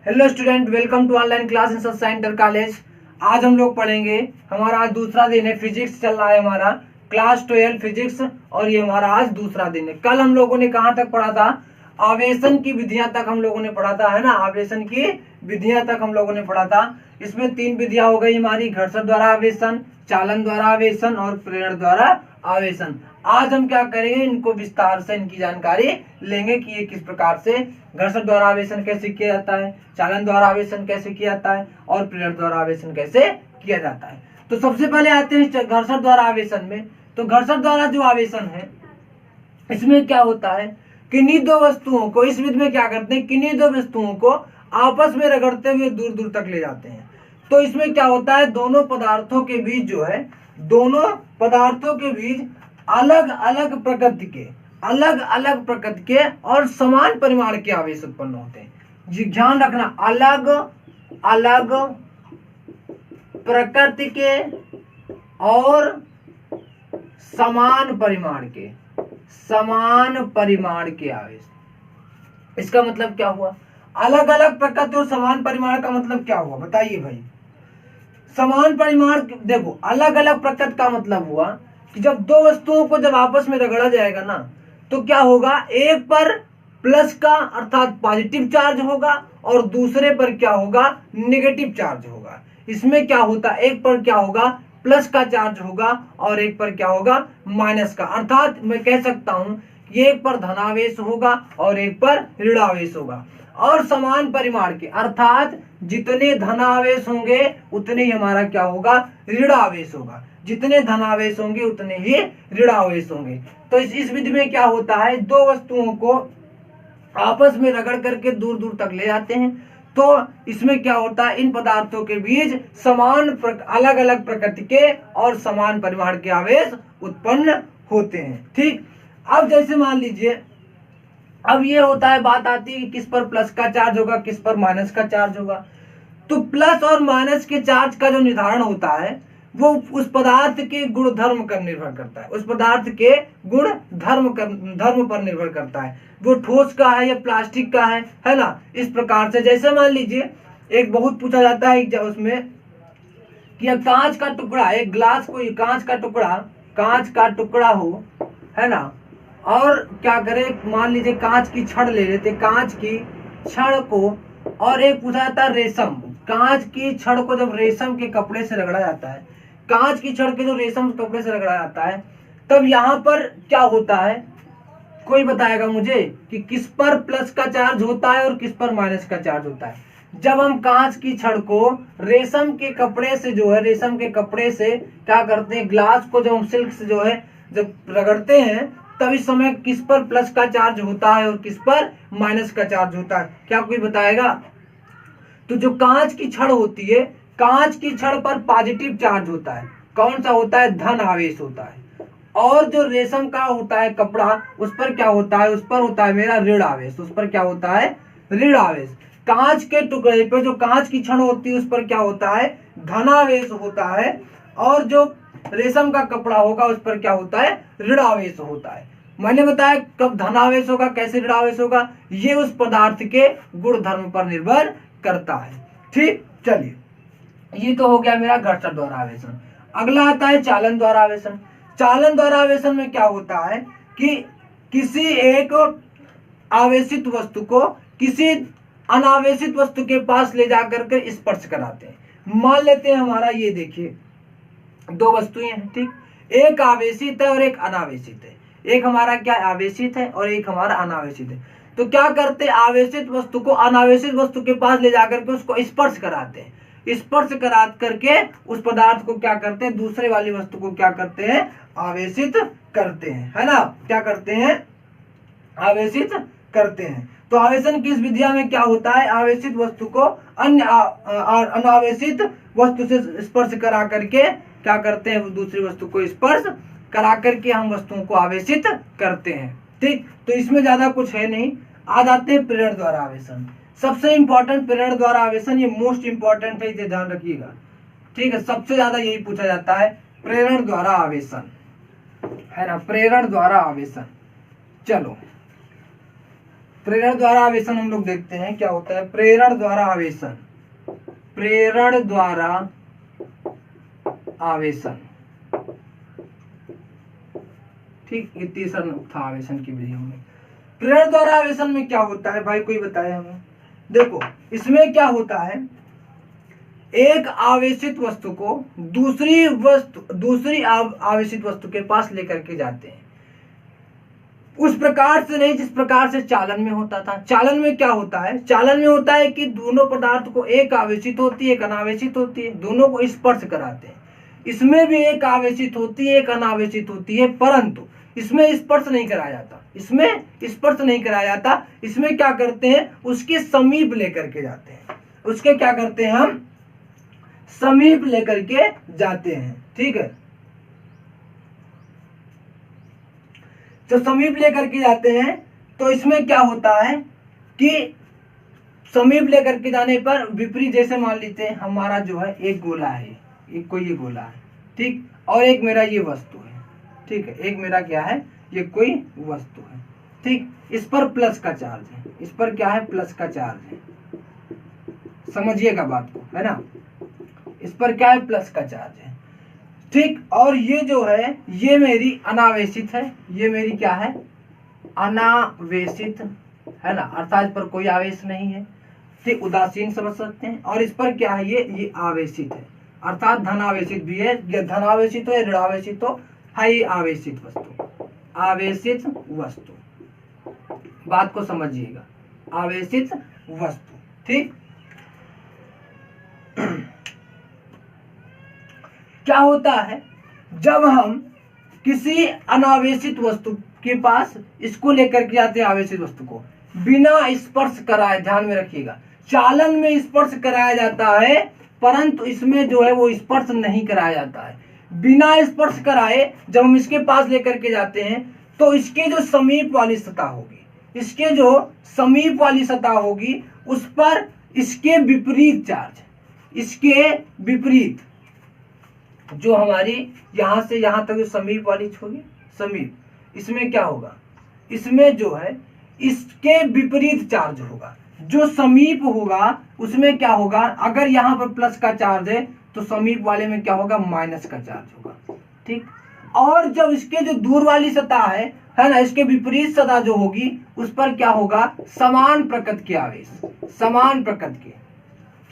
Hello student, welcome to online class in संस्था inter college. आज हम लोग पढ़ेंगे, हमारा आज दूसरा दिन है, फिजिक्स चल रहा है हमारा क्लास 12 फिजिक्स, और ये हमारा आज दूसरा दिन है। कल हम लोगों ने कहाँ तक पढ़ा था? आवेशन की विधियां तक हम लोगों ने पढ़ा था, है ना। आवेशन की विधियां तक हम लोगों ने पढ़ा था। इसमें 3 विधियां हो गई हमारी: घर्षण द्वारा आवेशन, चालन द्वारा आवेशन और प्रेरण द्वारा आवेशन। आज हम क्या करेंगे, इनको विस्तार से इनकी जानकारी लेंगे कि ये किस प्रकार से घर्षण द्वारा आवेशन कैसे किया जाता है, चालन द्वारा आवेशन कैसे किया जाता है और प्रेरण द्वारा आवेशन कैसे किया जाता है। तो सबसे पहले आते हैं घर्षण द्वारा आवेशन में। तो घर्षण द्वारा जो आवेशन है, इसमें क्या होता है, किन्हीं दो वस्तुओं को, इस विधि में क्या करते हैं, किन्हीं दो वस्तुओं को आपस में रगड़ते हुए दूर दूर तक ले जाते हैं। तो इसमें क्या होता है, दोनों पदार्थों के बीच जो है, दोनों पदार्थों के बीच अलग अलग प्रकृति के और समान परिमाण के आवेश उत्पन्न होते हैं। जी ध्यान रखना, अलग अलग प्रकृति के और समान परिमाण के आवेश। इसका मतलब क्या हुआ? अलग अलग प्रकृति और समान परिमाण का मतलब क्या हुआ, बताइए भाई। समान परिमाण, देखो अलग अलग प्रकृति का मतलब हुआ कि जब दो वस्तुओं को जब आपस में रगड़ा जाएगा ना, तो क्या होगा, एक पर प्लस का अर्थात पॉजिटिव चार्ज होगा और दूसरे पर क्या होगा, नेगेटिव चार्ज होगा। इसमें क्या होता है, एक पर क्या होगा, प्लस का चार्ज होगा और एक पर क्या होगा, माइनस का। अर्थात मैं कह सकता हूं कि एक पर धनावेश होगा और एक पर ऋणावेश होगा। और समान परिमाण के अर्थात जितने धनावेश होंगे उतने ही हमारा क्या होगा, ऋणावेश होगा। जितने धनावेश होंगे उतने ही ऋणावेश होंगे। तो इस विधि में क्या होता है, दो वस्तुओं को आपस में रगड़ करके दूर दूर तक ले जाते हैं। तो इसमें क्या होता है, इन पदार्थों के बीच अलग अलग प्रकृति के और समान परिमाण के आवेश उत्पन्न होते हैं। ठीक, अब जैसे मान लीजिए, अब ये होता है, बात आती है कि किस पर प्लस का चार्ज होगा, किस पर माइनस का चार्ज होगा। तो प्लस और माइनस के चार्ज का जो निर्धारण होता है वो उस पदार्थ के गुण धर्म पर निर्भर करता है, उस पदार्थ के गुण धर्म पर निर्भर करता है, वो ठोस का है या प्लास्टिक का है ना। इस प्रकार से जैसे मान लीजिए, एक बहुत पूछा जाता है जब उसमें कि कांच का टुकड़ा, एक ग्लास को कांच का टुकड़ा हो, है ना, और क्या करे, मान लीजिए कांच की छड़ ले लेते, कांच की छड़ को, और एक पूछा जाता है रेशम। कांच की छड़ को जब रेशम के कपड़े से रगड़ा जाता है, कांच की छड़ के जो रेशम के कपड़े से रगड़ा जाता है, तब यहाँ पर क्या होता है, कोई बताएगा मुझे कि किस पर प्लस का चार्ज होता है और किस पर माइनस का चार्ज होता है? जब हम कांच की छड़ को रेशम के कपड़े से जो है, रेशम के कपड़े से क्या करते हैं, ग्लास को जब हम सिल्क से जो है जब रगड़ते हैं, तब इस समय किस पर प्लस का चार्ज होता है और किस पर माइनस का चार्ज होता है, क्या कोई बताएगा? तो जो कांच की छड़ होती है, कांच की छड़ पर पॉजिटिव चार्ज होता है, कौन सा होता है, धन आवेश होता है। और जो रेशम का होता है कपड़ा, उस पर क्या होता है, उस पर होता है मेरा ऋण आवेश, उस पर क्या होता है, ऋण आवेश। कांच के टुकड़े पर जो कांच की छड़ होती है उस पर क्या होता है, धनावेश होता है, और जो रेशम का कपड़ा होगा उस पर क्या होता है, ऋणावेश होता है। मैंने बताया कब धनावेश होगा, कैसे ऋणावेश होगा, ये उस पदार्थ के गुण धर्म पर निर्भर करता है। ठीक, चलिए, ये तो हो गया मेरा घर्षण द्वारा आवेशन। अगला आता है चालन द्वारा आवेशन। चालन द्वारा आवेशन में क्या होता है कि किसी एक आवेशित वस्तु को किसी अनावेशित वस्तु के पास ले जाकर के स्पर्श कराते हैं। मान लेते हैं हमारा, ये देखिए दो वस्तुएं हैं, ठीक, एक आवेशित है और एक अनावेशित है। एक हमारा क्या आवेशित है और एक हमारा अनावेशित है। तो क्या करते हैं, आवेशित वस्तु को अनावेशित वस्तु के पास ले जाकर के उसको स्पर्श कराते हैं। स्पर्श करा करके उस पदार्थ को क्या करते हैं, दूसरे वाली वस्तु को क्या करते हैं, आवेशित करते हैं, है ना, क्या करते हैं, आवेशित करते हैं। तो आवेशन की इस विधिया में क्या होता है, आवेशित वस्तु को अन्य अनावेशित वस्तु से स्पर्श करा करके क्या करते हैं, दूसरी वस्तु को स्पर्श करा करके हम वस्तुओं को आवेशित करते हैं। ठीक, तो इसमें ज्यादा कुछ है नहीं। आ जाते हैं प्रेरण द्वारा आवेशन। सबसे इंपॉर्टेंट प्रेरण द्वारा आवेशन, ये मोस्ट इंपॉर्टेंट है, इसे ध्यान रखिएगा। ठीक है, सबसे ज्यादा यही पूछा जाता है, प्रेरण द्वारा आवेशन, है ना, प्रेरण द्वारा आवेशन। चलो, प्रेरण द्वारा आवेशन हम लोग देखते हैं क्या होता है। प्रेरण द्वारा आवेशन, प्रेरण द्वारा आवेशन, ठीक, ये तीसरा था आवेशन की विधि में। प्रेरण द्वारा आवेशन में क्या होता है भाई, कोई बताए हमें। देखो इसमें क्या होता है, एक आवेशित वस्तु को दूसरी आवेशित वस्तु के पास लेकर के जाते हैं। उस प्रकार से नहीं जिस प्रकार से चालन में होता था। चालन में क्या होता है, चालन में होता है कि दोनों पदार्थ को, एक आवेशित होती है एक अनावेशित होती है, दोनों को स्पर्श कराते हैं। इसमें भी एक आवेशित होती है एक अनावेशित होती है, परंतु इसमें स्पर्श नहीं कराया जाता, इसमें स्पर्श नहीं कराया जाता। इसमें क्या करते हैं, उसके समीप लेकर के जाते हैं, उसके क्या करते हैं हम, समीप लेकर के जाते हैं, ठीक है। जब समीप लेकर के जाते हैं तो इसमें क्या होता है कि समीप लेकर के जाने पर विपरीत, जैसे मान लीजिए हमारा जो है एक गोला है, एक कोई ये गोला है, ठीक, और एक मेरा ये वस्तु है, ठीक है, एक मेरा क्या है, ये कोई वस्तु है, ठीक। इस पर प्लस का चार्ज है, इस पर क्या है, प्लस का चार्ज है, समझिएगा बात को, है ना। इस पर क्या है, प्लस का चार्ज है, ठीक। और ये जो है ये मेरी अनावेशित है, ये मेरी क्या है, अनावेशित है ना, अर्थात इस पर कोई आवेश नहीं है, ठीक, उदासीन समझ सकते हैं। और इस पर क्या है, ये आवेशित है, अर्थात धनावेशित भी है, ये धनावेशित हो या ऋणावेशित हो, है ये आवेशित वस्तु, आवेशित वस्तु, बात को समझिएगा, आवेशित वस्तु, ठीक। क्या होता है, जब हम किसी अनावेशित वस्तु के पास इसको लेकर के जाते हैं, आवेशित वस्तु को बिना स्पर्श कराए, ध्यान में रखिएगा, चालन में स्पर्श कराया जाता है परंतु इसमें जो है वो स्पर्श नहीं कराया जाता है। बिना स्पर्श कराए जब हम इसके पास लेकर के जाते हैं तो इसके जो समीप वाली सतह होगी, इसके जो समीप वाली सतह होगी उस पर इसके विपरीत चार्ज, इसके विपरीत जो हमारी यहां से यहां तक जो समीप वाली होगी, समीप, इसमें क्या होगा, इसमें जो है इसके विपरीत चार्ज होगा। जो समीप होगा उसमें क्या होगा, अगर यहाँ पर प्लस का चार्ज है तो समीप वाले में क्या होगा, माइनस का चार्ज होगा, ठीक। और जब इसके जो दूर वाली सतह है ना, इसके विपरीत सतह जो होगी उस पर क्या होगा, समान प्रकृति के आवेश, समान प्रकृति के,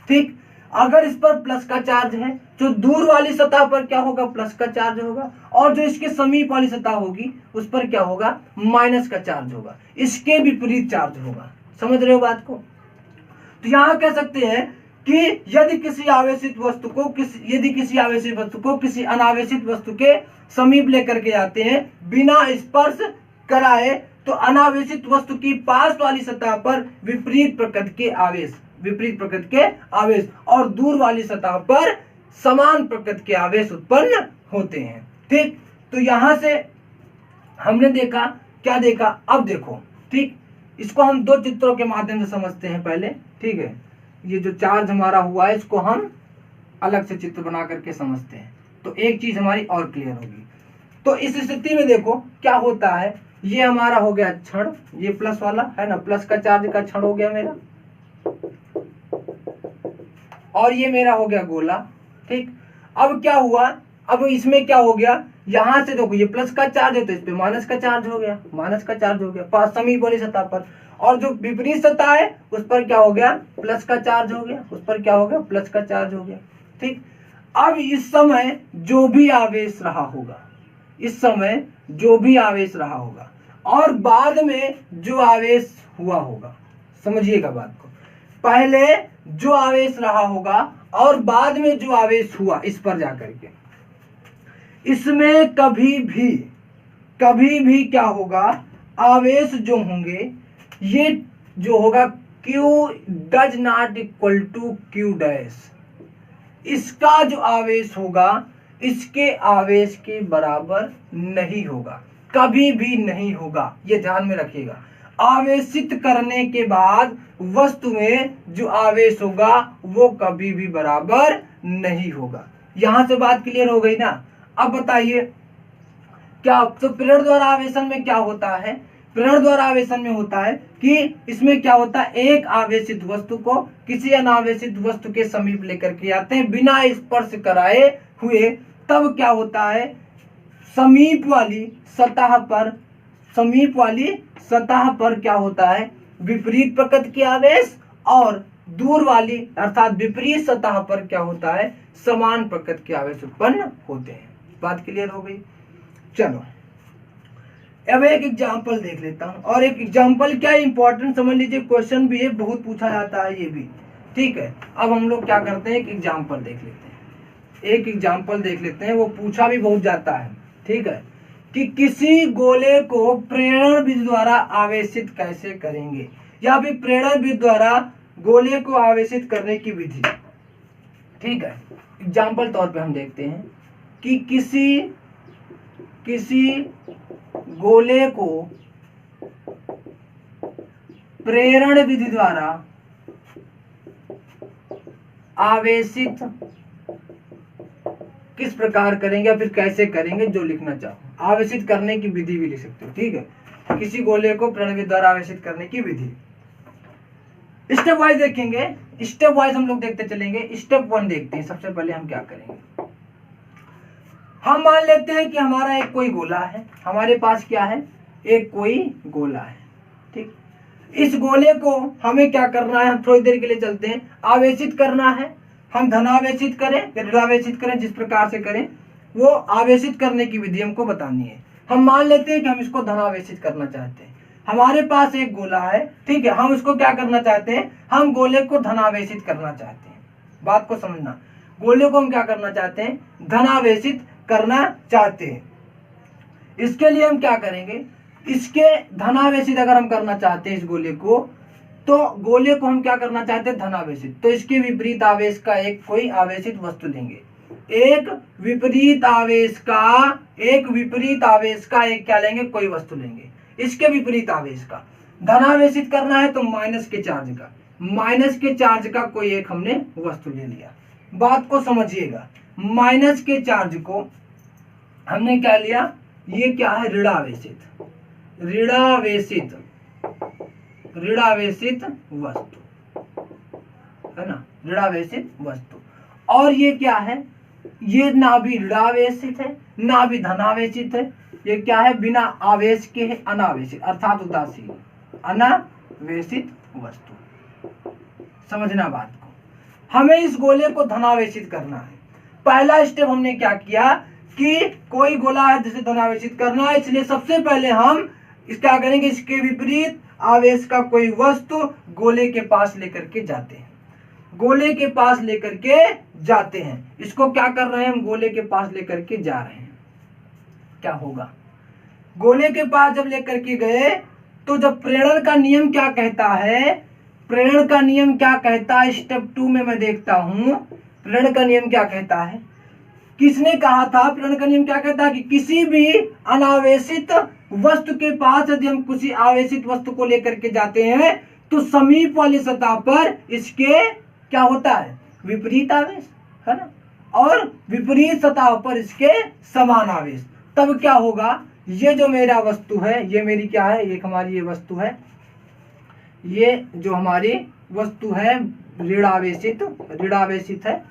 ठीक। अगर इस पर प्लस का चार्ज है जो दूर वाली सतह पर क्या होगा, प्लस का चार्ज होगा, और जो इसके समीप वाली सतह होगी उस पर क्या होगा, माइनस का चार्ज होगा, इसके विपरीत चार्ज होगा। समझ रहे हो बात को। तो यहां कह सकते हैं कि यदि किसी आवेशित वस्तु को किसी अनावेशित वस्तु के समीप लेकर के जाते हैं बिना स्पर्श कराए, तो अनावेशित वस्तु की पास वाली सतह पर विपरीत प्रकृति के आवेश और दूर वाली सतह पर समान प्रकृति के आवेश उत्पन्न होते हैं, ठीक। तो यहां से हमने देखा, क्या देखा, अब देखो, ठीक, इसको हम दो चित्रों के माध्यम से समझते हैं पहले, ठीक है। ये जो चार्ज हमारा हुआ है इसको हम अलग से चित्र बना करके समझते हैं तो एक चीज हमारी और क्लियर होगी। तो इस स्थिति में देखो क्या होता है, ये हमारा हो गया क्षण, ये प्लस वाला है ना, प्लस का चार्ज का क्षण हो गया मेरा, और ये मेरा हो गया गोला, ठीक। अब क्या हुआ, अब इसमें क्या हो गया, यहां से देखो ये प्लस का चार्ज है तो इस पे माइनस का चार्ज हो गया, माइनस का चार्ज हो गया पास समीप वाली सतह पर, और जो विपरीत सतह है उस पर क्या हो गया, प्लस का चार्ज हो गया, उस पर क्या हो गया, प्लस का चार्ज हो गया, ठीक। अब इस समय जो भी आवेश रहा होगा, इस समय जो भी आवेश रहा होगा और बाद में जो आवेश हुआ होगा, समझिएगा बात को, पहले जो आवेश रहा होगा और बाद में जो आवेश हुआ इस पर जाकर के, इसमें कभी भी क्या होगा, आवेश जो होंगे ये जो होगा Q does not equal to Q dash, इसका जो आवेश होगा इसके आवेश के बराबर नहीं होगा, कभी भी नहीं होगा, ये ध्यान में रखिएगा। आवेशित करने के बाद वस्तु में जो आवेश होगा वो कभी भी बराबर नहीं होगा। यहां से बात क्लियर हो गई ना। अब बताइए क्या, तो प्रेरण द्वारा आवेशन में क्या होता है, प्रेरण द्वारा आवेशन में होता है कि इसमें क्या होता है, एक आवेशित वस्तु को किसी अनावेशित वस्तु के समीप लेकर के आते हैं बिना स्पर्श कराए हुए, तब क्या होता है, समीप वाली सतह पर क्या होता है, विपरीत प्रकृति के आवेश, और दूर वाली अर्थात विपरीत सतह पर क्या होता है, समान प्रकृति के आवेश उत्पन्न होते हैं। बात क्लियर हो गई। चलो अब एक एग्जाम्पल देख लेता हूं, और एक एग्जाम्पल क्या इंपॉर्टेंट समझ लीजिए, क्वेश्चन भी है, बहुत पूछा जाता है ये भी, ठीक है। अब हम लोग क्या करते हैं, एक एग्जाम्पल देख लेते हैं, वो पूछा भी बहुत जाता है, ठीक है, कि किसी गोले को प्रेरण विधि द्वारा आवेशित कैसे करेंगे, या फिर प्रेरण विधि द्वारा गोले को आवेशित करने की विधि, ठीक है। एग्जाम्पल तौर पे हम देखते हैं कि किसी गोले को प्रेरण विधि द्वारा आवेशित किस प्रकार करेंगे, या फिर कैसे करेंगे, जो लिखना चाहो। आवेशित करने की विधि भी लिख सकते हो, ठीक है। किसी गोले को प्रेरण विधि द्वारा आवेशित करने की विधि, स्टेप वाइज देखेंगे, स्टेप वाइज हम लोग देखते चलेंगे। स्टेप 1 देखते हैं। सबसे पहले हम क्या करेंगे, हम मान लेते हैं कि हमारा एक कोई गोला है, हमारे पास क्या है, एक कोई गोला है, ठीक। इस गोले को हमें क्या करना है, हम थोड़ी देर के लिए चलते हैं, आवेशित करना है। हम धनावेशित करें या ऋणावेशित करें, जिस प्रकार से करें, वो आवेशित करने की विधि हमको बतानी है। हम मान लेते हैं कि हम इसको धनावेशित करना चाहते हैं। हमारे पास एक गोला है, ठीक है, हम इसको क्या करना चाहते हैं, हम गोले को धनावेशित करना चाहते हैं। बात को समझना, गोले को हम क्या करना चाहते हैं, धनावेशित करना चाहते हैं। इसके लिए हम क्या करेंगे, इसके धनावेशित अगर हम करना चाहते हैं इस गोले को, तो गोले को हम क्या करना चाहते हैं, धनावेशित, तो इसके विपरीत आवेश का एक कोई आवेशित वस्तु लेंगे। एक विपरीत आवेश का एक क्या लेंगे, कोई वस्तु लेंगे। इसके विपरीत आवेश का धनावेशित करना है तो माइनस के चार्ज का कोई एक हमने वस्तु ले लिया। बात को समझिएगा, माइनस के चार्ज को हमने क्या लिया, ये क्या है, ऋणावेशित वस्तु है ना, ऋणावेशित वस्तु। और ये क्या है, ये ना भी ऋणावेशित है ना भी धनावेशित है, ये क्या है, बिना आवेश के है, अनावेशित अर्थात उदासीन अनावेशित वस्तु। समझना बात को, हमें इस गोले को धनावेशित करना है। पहला स्टेप हमने क्या किया कि कोई गोला है जिसे धनावेशित करना है, इसलिए सबसे पहले हम क्या करेंगे, इसके विपरीत आवेश का कोई वस्तु गोले के पास लेकर के जाते हैं। इसको क्या कर रहे हैं, हम गोले के पास लेकर के जा रहे हैं। क्या होगा, गोले के पास जब लेकर के गए, तो जब प्रेरण का नियम क्या कहता है, स्टेप 2 में मैं देखता हूं प्रेरण का नियम क्या कहता है। किसने कहा था, प्रेरण का नियम क्या कहता है कि किसी भी अनावेशित वस्तु के पास यदि हम किसी आवेशित वस्तु को लेकर के जाते हैं, तो समीप वाली सतह पर इसके क्या होता है, विपरीत आवेश, है ना, और विपरीत सतह पर इसके समान आवेश। तब क्या होगा, ये जो मेरा वस्तु है, ये मेरी क्या है, एक हमारी ये वस्तु है, ये जो हमारी वस्तु है ऋणावेशित है,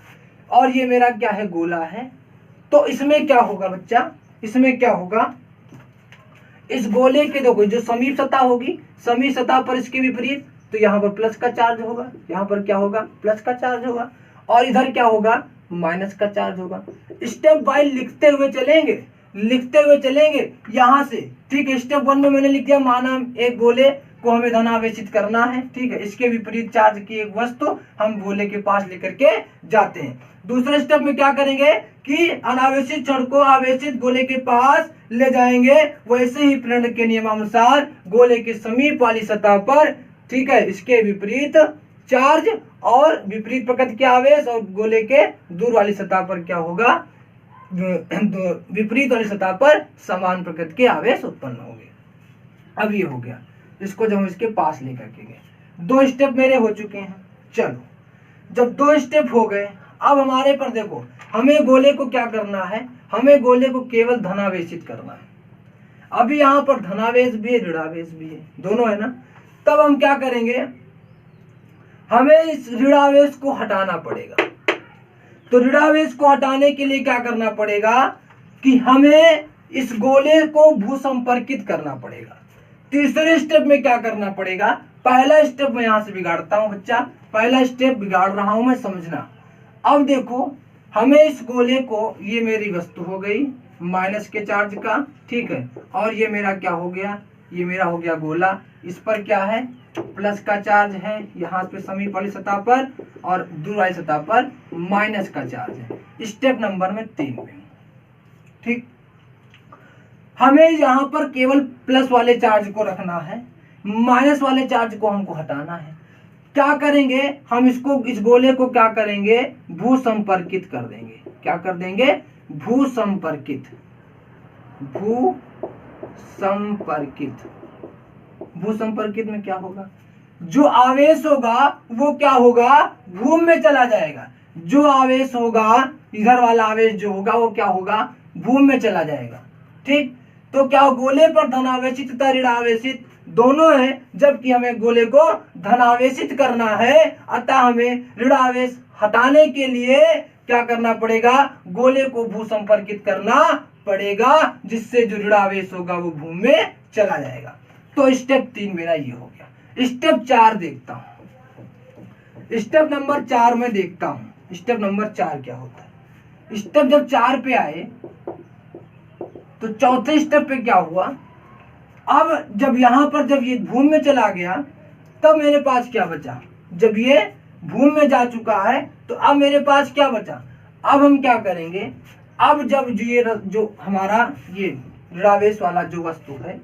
और ये मेरा क्या है, गोला है। तो इसमें क्या होगा बच्चा, इसमें क्या होगा, इस गोले के देखो जो समीप सतह होगी, समीप सतह पर इसके विपरीत, तो यहाँ पर प्लस का चार्ज होगा, यहाँ पर क्या होगा, प्लस का चार्ज होगा, और इधर क्या होगा, माइनस का चार्ज होगा। स्टेप बाय लिखते हुए चलेंगे यहाँ से, ठीक है। स्टेप 1 में मैंने लिख दिया, माना एक गोले को हमें धनावेशित करना है, ठीक है, इसके विपरीत चार्ज की एक वस्तु हम गोले के पास लेकर के जाते हैं। दूसरे स्टेप में क्या करेंगे कि अनावेशित क्षण को आवेशित गोले के पास ले जाएंगे। वैसे ही प्रेरण के नियमानुसार गोले के समीप वाली सतह पर, ठीक है, इसके विपरीत चार्ज और विपरीत प्रकृति के आवेश, और गोले के दूर वाली सतह पर क्या होगा, विपरीत वाली सतह पर समान प्रकृति के आवेश उत्पन्न होंगे। अब ये हो गया, इसको जब हम इसके पास लेकर के गए, 2 स्टेप मेरे हो चुके हैं। चलो, जब 2 स्टेप हो गए, अब हमारे पर देखो, हमें गोले को क्या करना है, हमें गोले को केवल धनावेशित करना है। अभी यहाँ पर धनावेश भी है ऋणावेश भी है, दोनों है ना। तब हम क्या करेंगे, हमें इस ऋणावेश को हटाना पड़ेगा। तो ऋणावेश को हटाने के लिए क्या करना पड़ेगा कि हमें इस गोले को भूसंपर्कित करना पड़ेगा। तीसरे स्टेप में क्या करना पड़ेगा, पहला स्टेप मैं यहां से बिगाड़ता हूं बच्चा, पहला स्टेप बिगाड़ रहा हूं मैं, समझना। अब देखो हमें इस गोले को, ये मेरी वस्तु हो गई माइनस के चार्ज का, ठीक है, और ये मेरा क्या हो गया, ये मेरा हो गया गोला, इस पर क्या है प्लस का चार्ज है, यहाँ पे समीप वाली सतह पर, और दूर वाली सतह पर माइनस का चार्ज है। स्टेप नंबर में 3 में, ठीक। हमें यहाँ पर केवल प्लस वाले चार्ज को रखना है, माइनस वाले चार्ज को हमको हटाना है। क्या करेंगे हम, इसको, इस गोले को क्या करेंगे, भूसंपर्कित कर देंगे। क्या कर देंगे, भूसंपर्कित। भूसंपर्कित, भूसंपर्कित में क्या होगा, जो आवेश होगा वो क्या होगा, भूमि में चला जाएगा। जो आवेश होगा, इधर वाला आवेश जो होगा वो क्या होगा, भूमि में चला जाएगा, ठीक। तो क्या गोले पर धनावेशित तथा ऋणावेशित दोनों है, जबकि हमें गोले को धनावेशित करना है, अतः हमें ऋणावेश हटाने के लिए क्या करना पड़ेगा, गोले को भूसंपर्कित करना पड़ेगा, जिससे जो ऋणावेश होगा वो भूमि में चला जाएगा। तो स्टेप 3 मेरा ये हो गया। स्टेप 4 देखता हूं, स्टेप नंबर 4 में देखता हूं, स्टेप नंबर 4 क्या होता है। स्टेप जब 4 पे आए तो चौथे स्टेप पे क्या हुआ, अब जब यहां पर जब ये भूमि में चला गया तब मेरे पास क्या बचा, जब ये भूमि में जा चुका है तो अब मेरे पास क्या बचा। अब हम क्या करेंगे, अब जब ये जो हमारा ये ऋणावेश वाला जो वस्तु है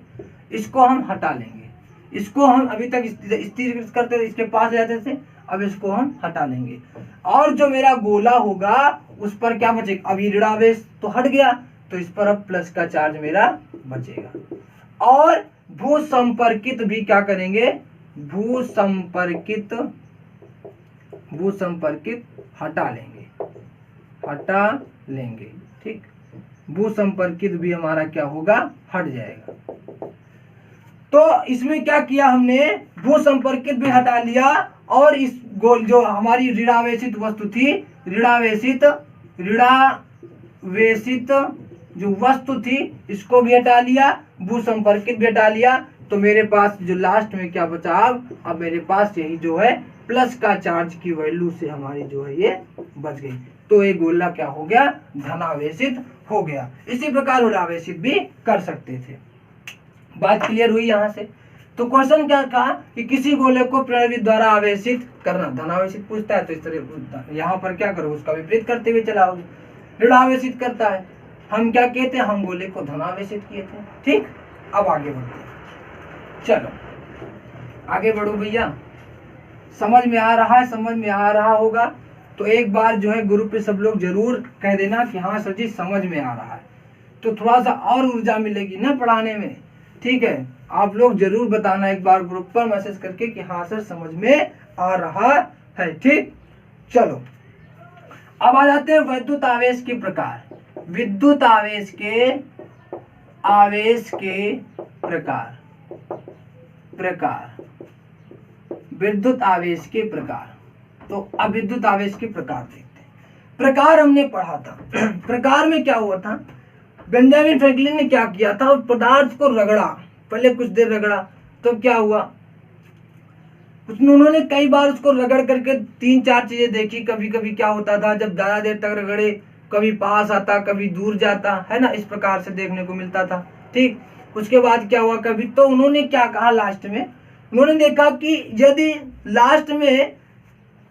इसको हम हटा लेंगे, इसको हम अभी तक स्थिर करते थे, इसके पास जाते थे, अब इसको हम हटा लेंगे, और जो मेरा गोला होगा उस पर क्या बचेगा, अब ये ऋणावेश तो हट गया तो इस पर अब प्लस का चार्ज मेरा बचेगा। और भूसंपर्कित भी क्या करेंगे, भूसंपर्कित हटा लेंगे, हटा लेंगे, ठीक। भूसंपर्कित भी हमारा क्या होगा, हट जाएगा। तो इसमें क्या किया हमने, भूसंपर्कित भी हटा लिया, और इस गोल जो हमारी ऋणावेशित वस्तु थी, ऋणावेशित जो वस्तु थी इसको भी हटा लिया, भूसंपर्कित भी हटा लिया। तो मेरे पास जो लास्ट में क्या बचा, अब मेरे पास यही जो है प्लस का चार्ज की वैल्यू से हमारी जो है ये बच गई। तो ये गोला क्या हो गया, धनावेशित हो गया। इसी प्रकार ऋणावेशित भी कर सकते थे। बात क्लियर हुई यहाँ से। तो क्वेश्चन क्या कहा कि किसी गोले को प्रेरक द्वारा आवेशित करना, धनावेशित पूछता है तो इस तरह यहाँ पर क्या करो, उसका विपरीत करते हुए चलाओगे। ऋणावेशित करता है, हम क्या कहते हैं, हम गोले को धनावेशित किए थे, ठीक। अब आगे बढ़ते हैं, चलो आगे बढ़ो भैया। समझ में आ रहा है, समझ में आ रहा होगा तो एक बार जो है ग्रुप पे सब लोग जरूर कह देना कि हाँ सर जी समझ में आ रहा है, तो थोड़ा सा और ऊर्जा मिलेगी ना पढ़ाने में, ठीक है। आप लोग जरूर बताना एक बार ग्रुप पर मैसेज करके कि हाँ सर समझ में आ रहा है, ठीक। चलो अब आ जाते हैं विद्युत आवेश के प्रकार। विद्युत आवेश के प्रकार, विद्युत आवेश के प्रकार। तो अब विद्युत आवेश के प्रकार देखते हैं। प्रकार हमने पढ़ा था, प्रकार में क्या हुआ था, बेंजामिन फ्रैंकलिन ने क्या किया था, उस पदार्थ को रगड़ा, पहले कुछ देर रगड़ा, तो क्या हुआ, उसमें उन्होंने कई बार उसको रगड़ करके 3-4 चीजें देखी। कभी कभी क्या होता था, जब ज्यादा देर तक रगड़े कभी पास आता कभी दूर जाता है ना, इस प्रकार से देखने को मिलता था, ठीक। उसके बाद क्या हुआ, कभी तो उन्होंने क्या कहा, लास्ट में उन्होंने देखा कि यदि लास्ट में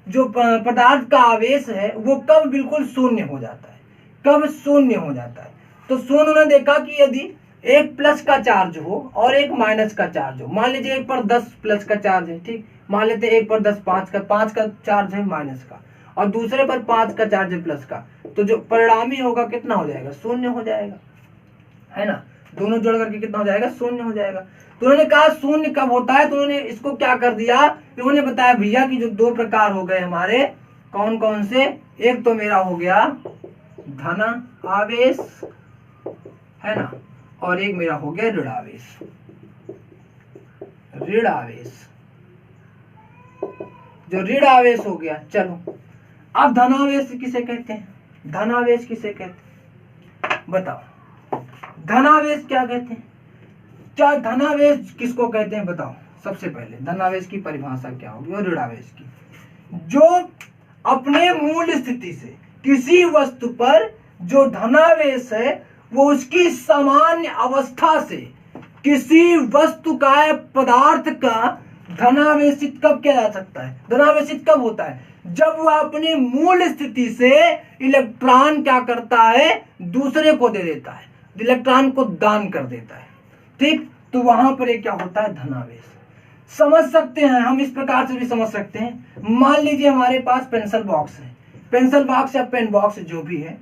जो पदार्थ का आवेश है वो कब बिल्कुल शून्य हो जाता है, कब शून्य हो जाता है। तो शून्य उन्होंने देखा कि यदि एक प्लस का चार्ज हो और एक माइनस का चार्ज हो, मान लीजिए एक पर 10 प्लस का चार्ज है, ठीक, मान लेते एक पर 10 5 का चार्ज है माइनस का, और दूसरे पर 5 का चार्ज है प्लस का, तो जो परिणामी होगा कितना हो जाएगा, शून्य हो जाएगा, है ना। दोनों जोड़ करके कितना हो जाएगा, शून्य हो जाएगा। तो उन्होंने कहा शून्य कब होता है, तो उन्होंने इसको क्या कर दिया, उन्होंने बताया भैया कि जो 2 प्रकार हो गए हमारे, कौन कौन से, एक तो मेरा हो गया धन आवेश, है ना, और एक मेरा हो गया ऋण आवेश। ऋण आवेश, जो ऋण आवेश हो गया। चलो अब धनावेश किसे कहते हैं? धनावेश किसे कहते हैं बताओ? धनावेश क्या कहते हैं? क्या धनावेश किसको कहते हैं बताओ? सबसे पहले धनावेश की परिभाषा क्या होगी और ऋणावेश की? जो अपने मूल स्थिति से किसी वस्तु पर जो धनावेश है वो उसकी सामान्य अवस्था से किसी वस्तु का या पदार्थ का धनावेशित कब किया जा सकता है? धनावेशित कब होता है? जब वह अपनी मूल स्थिति से इलेक्ट्रॉन क्या करता है? दूसरे को दे देता है, इलेक्ट्रॉन को दान कर देता है। ठीक, तो वहां पर एक क्या होता है? धनावेश। समझ सकते हैं हम, इस प्रकार से भी समझ सकते हैं। मान लीजिए हमारे पास पेंसिल बॉक्स है, पेंसिल बॉक्स या पेन बॉक्स जो भी है,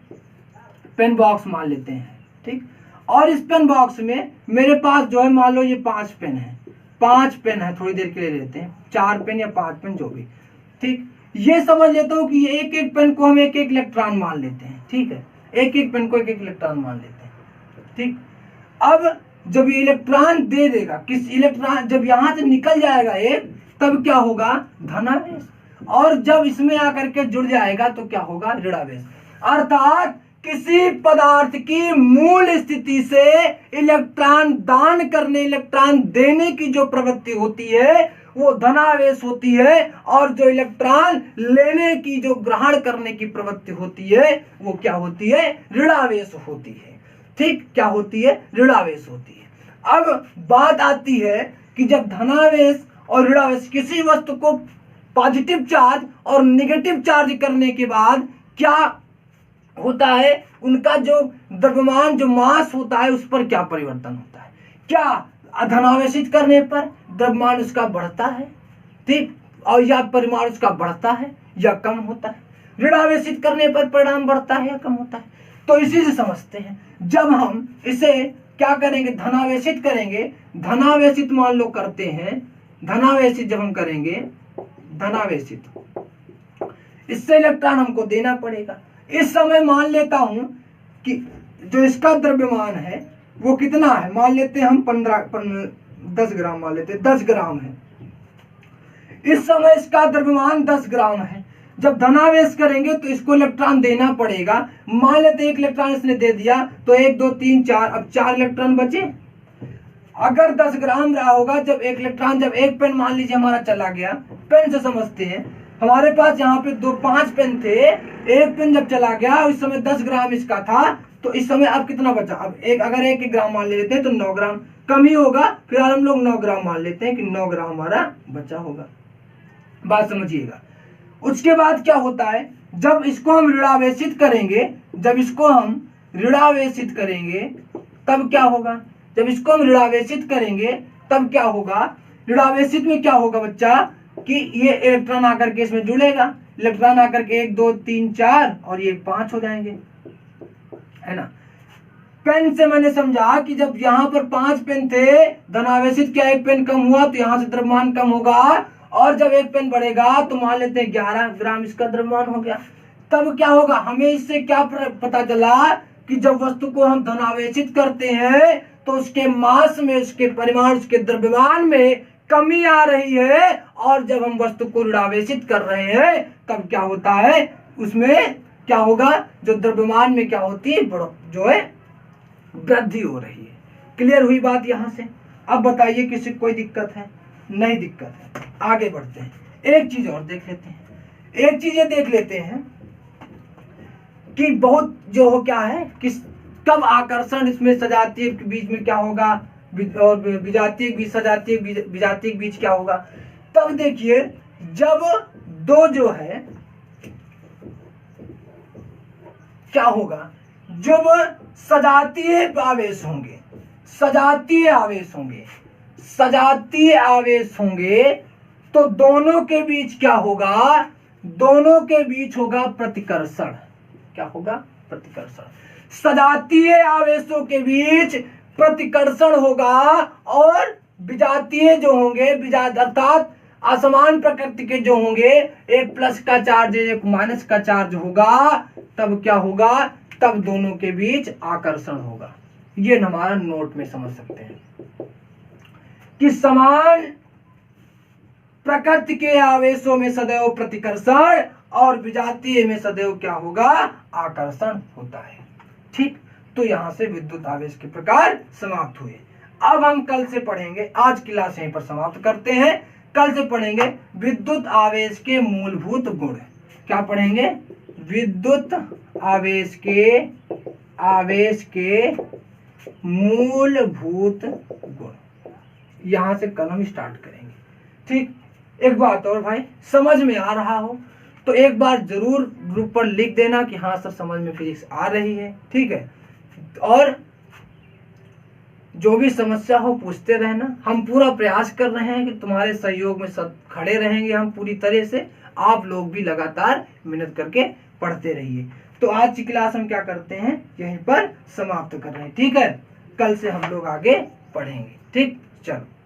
पेन बॉक्स मान लेते हैं। ठीक, और इस पेन बॉक्स में मेरे पास जो है मान लो ये 5 पेन है, 5 पेन है, थोड़ी देर के लिए लेते हैं 4 पेन या 5 पेन जो भी। ठीक, ये समझ लेता हूँ कि एक एक पेन को हम एक एक इलेक्ट्रॉन मान लेते हैं। ठीक है, एक एक पेन को एक एक इलेक्ट्रॉन मान लेते हैं। ठीक, अब जब ये इलेक्ट्रॉन दे देगा, किस इलेक्ट्रॉन जब यहां से निकल जाएगा एक, तब क्या होगा? धनावेश। और जब इसमें आकर के जुड़ जाएगा तो क्या होगा? ऋणावेश। अर्थात किसी पदार्थ की मूल स्थिति से इलेक्ट्रॉन दान करने, इलेक्ट्रॉन देने की जो प्रवृत्ति होती है वो धनावेश होती है, और जो इलेक्ट्रॉन लेने की, जो ग्रहण करने की प्रवृत्ति होती है वो क्या होती है? ऋणावेश होती है। ठीक, क्या होती है? ऋणावेश होती है। अब बात आती है कि जब धनावेश और ऋणावेश किसी वस्तु को पॉजिटिव चार्ज और नेगेटिव चार्ज करने के बाद क्या होता है? उनका जो द्रव्यमान, जो मास होता है उस पर क्या परिवर्तन होता है? क्या धनावेशित करने पर द्रव्यमान उसका बढ़ता है? ठीक, और या परिमाण उसका बढ़ता है या कम होता है? ऋणावेशित करने पर परिणाम बढ़ता है या कम होता है? तो इसी से समझते हैं। जब हम इसे क्या करेंगे? धनावेशित करेंगे। धनावेशित मान लो करते हैं, धनावेशित जब हम करेंगे, धनावेशित, इससे इलेक्ट्रॉन हमको देना पड़ेगा। इस समय मान लेता हूं कि जो इसका द्रव्यमान है वो कितना है? मान लेते हैं हम 10 ग्राम मान लेते हैं, 10 ग्राम है। इस समय इसका द्रव्यमान 10 ग्राम है। जब धनावेश करेंगे तो इसको इलेक्ट्रॉन देना पड़ेगा। मान लेते हैं 1 इलेक्ट्रॉन इसने दे दिया, तो 1 2 3 4, अब 4 इलेक्ट्रॉन बचे। अगर 10 ग्राम रहा होगा, जब 1 इलेक्ट्रॉन, जब एक पेन मान लीजिए हमारा चला गया, पेन से समझते हैं, हमारे पास यहाँ पे 5 पेन थे, एक पेन जब चला गया उस समय 10 ग्राम इसका था, तो इस समय अब कितना बचा? अब अगर 1 ग्राम मान लेते हैं तो 9 ग्राम कम ही होगा। फिर हम लोग 9 ग्राम मान लेते हैं कि 9 ग्राम हमारा बचा होगा। बात समझिएगा। उसके बाद क्या होता है? जब इसको हम ऋणावेशित करेंगे, जब इसको हम ऋणावेशित करेंगे तब क्या होगा? जब इसको हम ऋणावेशित करेंगे तब क्या होगा? ऋणावेशित में क्या होगा बच्चा? कि ये इलेक्ट्रॉन आकर के इसमें जुड़ेगा, इलेक्ट्रॉन आकर के 1 2 3 4 और ये 5 हो जाएंगे, है ना। पेन से मैंने समझा कि जब यहाँ पर 5 पेन थे, धनावेशित क्या 1 पेन कम हुआ तो यहाँ से द्रव्यमान कम होगा, और जब 1 पेन बढ़ेगा तो मान लेते हैं 11 ग्राम इसका द्रव्यमान हो गया। तब क्या होगा? हमें इससे क्या पता चला कि जब वस्तु को हम धनावेशित करते हैं तो उसके मास में, उसके परिमाण, उसके द्रव्यमान में कमी आ रही है, और जब हम वस्तु को ऋणावेशित कर रहे हैं तब क्या होता है? उसमें क्या होगा? जो द्रव्यमान में क्या होती है? जो है वृद्धि हो रही है। क्लियर हुई बात यहां से? अब बताइए किसी कोई दिक्कत है? नहीं दिक्कत है। आगे बढ़ते हैं, एक चीज और देख लेते हैं। एक चीज ये देख लेते हैं कि बहुत जो हो क्या है, किस कब आकर्षण इसमें सजातीय के बीच में क्या होगा, और विजातीय बीज, सजातीय विजातीय बीज क्या होगा? तब देखिए जब दो जो है क्या होगा? जब सजातीय आवेश होंगे, सजातीय आवेश होंगे, सजातीय आवेश होंगे तो दोनों के बीच क्या होगा? दोनों के बीच होगा प्रतिकर्षण। क्या होगा? प्रतिकर्षण। सजातीय आवेशों के बीच प्रतिकर्षण होगा, और विजातीय जो होंगे, अर्थात असमान प्रकृति के जो होंगे, एक प्लस का चार्ज एक माइनस का चार्ज होगा, तब क्या होगा? तब दोनों के बीच आकर्षण होगा। ये हमारा नोट में समझ सकते हैं कि समान प्रकृति के आवेशों में सदैव प्रतिकर्षण और विजातीय में सदैव क्या होगा, आकर्षण होता है। ठीक, तो यहां से विद्युत आवेश के प्रकार समाप्त हुए। अब हम कल से पढ़ेंगे, आज क्लास यहीं पर समाप्त करते हैं। कल से पढ़ेंगे विद्युत आवेश के मूलभूत गुण। क्या पढ़ेंगे, विद्युत आवेश के मूलभूत गुण। यहां से कल हम स्टार्ट करेंगे। ठीक, एक बात और भाई, समझ में आ रहा हो तो एक बार जरूर ग्रुप पर लिख देना कि हाँ सर समझ में फिजिक्स आ रही है। ठीक है, और जो भी समस्या हो पूछते रहना। हम पूरा प्रयास कर रहे हैं कि तुम्हारे सहयोग में सब खड़े रहेंगे हम पूरी तरह से। आप लोग भी लगातार मेहनत करके पढ़ते रहिए। तो आज की क्लास हम क्या करते हैं, यहीं पर समाप्त कर रहे हैं। ठीक है, कल से हम लोग आगे पढ़ेंगे। ठीक, चलो।